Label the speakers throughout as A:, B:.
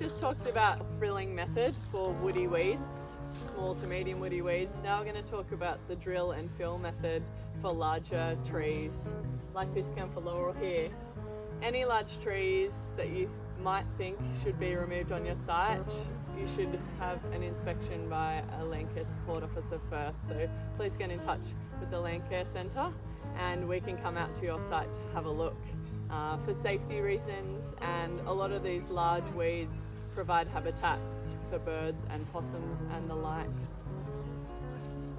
A: just talked about frilling method for woody weeds, small to medium woody weeds. Now we're going to talk about the drill and fill method for larger trees, like this camphor laurel here. Any large trees that you might think should be removed on your site, you should have an inspection by a land care support officer first. So please get in touch with the Land Care Centre and we can come out to your site to have a look. For safety reasons, and a lot of these large weeds provide habitat for birds and possums and the like.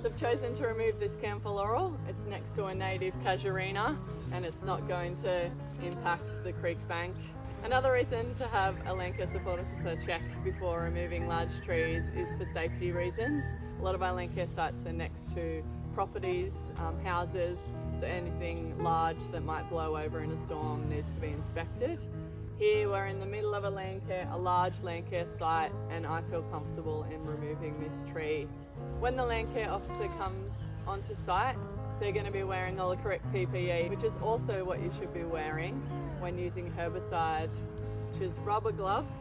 A: So I've chosen to remove this camphor laurel. It's next to a native casuarina and it's not going to impact the creek bank. Another reason to have a land care support officer check before removing large trees is for safety reasons. A lot of our land care sites are next to properties, houses, so anything large that might blow over in a storm needs to be inspected. Here we're in the middle of a large land care site, and I feel comfortable in removing this tree. When the land care officer comes onto site, they're going to be wearing all the correct PPE, which is also what you should be wearing when using herbicide, which is rubber gloves,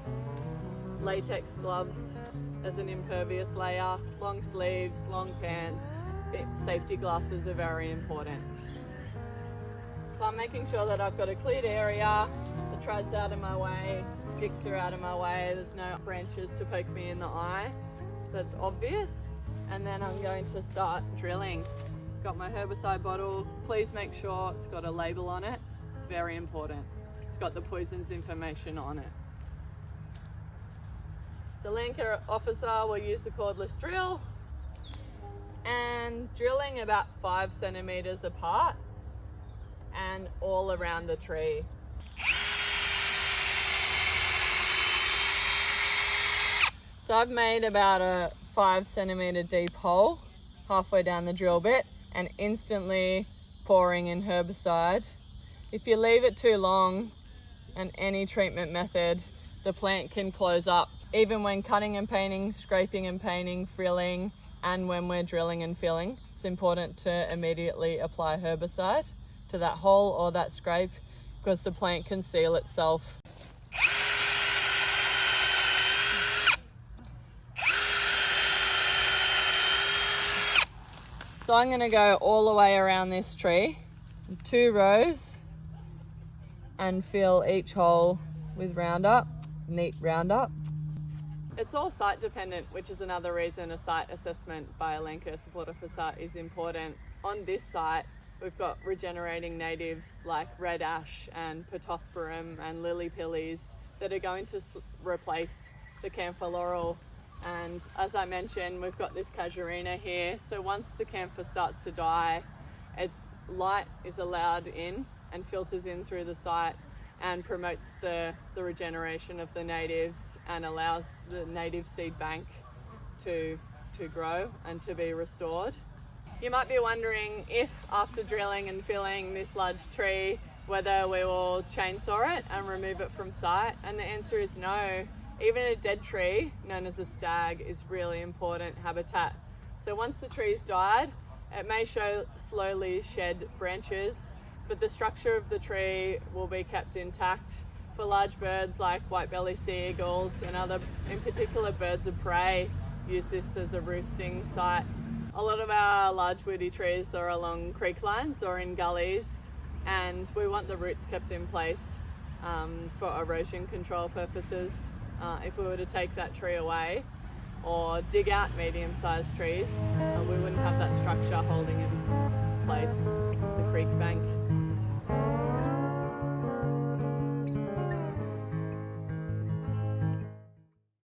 A: latex gloves as an impervious layer, long sleeves, long pants. Safety glasses are very important. So I'm making sure that I've got a cleared area, the trad's out of my way, sticks are out of my way, there's no branches to poke me in the eye. That's obvious. And then I'm going to start drilling. Got my herbicide bottle. Please make sure it's got a label on it. It's very important. It's got the poisons information on it. So land care officer will use the cordless drill and drilling about 5 centimeters apart and all around the tree. So I've made about a 5 centimeter deep hole halfway down the drill bit and instantly pouring in herbicide. If you leave it too long and any treatment method, the plant can close up. Even when cutting and painting, scraping and painting, frilling, and when we're drilling and filling, it's important to immediately apply herbicide to that hole or that scrape because the plant can seal itself. So I'm going to go all the way around this tree, 2 rows, and fill each hole with Roundup, neat Roundup. It's all site dependent, which is another reason a site assessment by a land care support officer is important. On this site, we've got regenerating natives like red ash and pittosporum and lily pillies that are going to replace the camphor laurel. And as I mentioned, we've got this casuarina here. So once the camphor starts to die, its light is allowed in and filters in through the site and promotes the regeneration of the natives and allows the native seed bank to grow and to be restored. You might be wondering if after drilling and filling this large tree, whether we will chainsaw it and remove it from site, and the answer is no. Even a dead tree, known as a stag, is really important habitat. So once the tree's died, it may slowly shed branches, but the structure of the tree will be kept intact. For large birds like white-bellied sea eagles and other, in particular birds of prey, use this as a roosting site. A lot of our large woody trees are along creek lines or in gullies, and we want the roots kept in place for erosion control purposes. If we were to take that tree away or dig out medium-sized trees, we wouldn't have that structure holding in place the creek bank.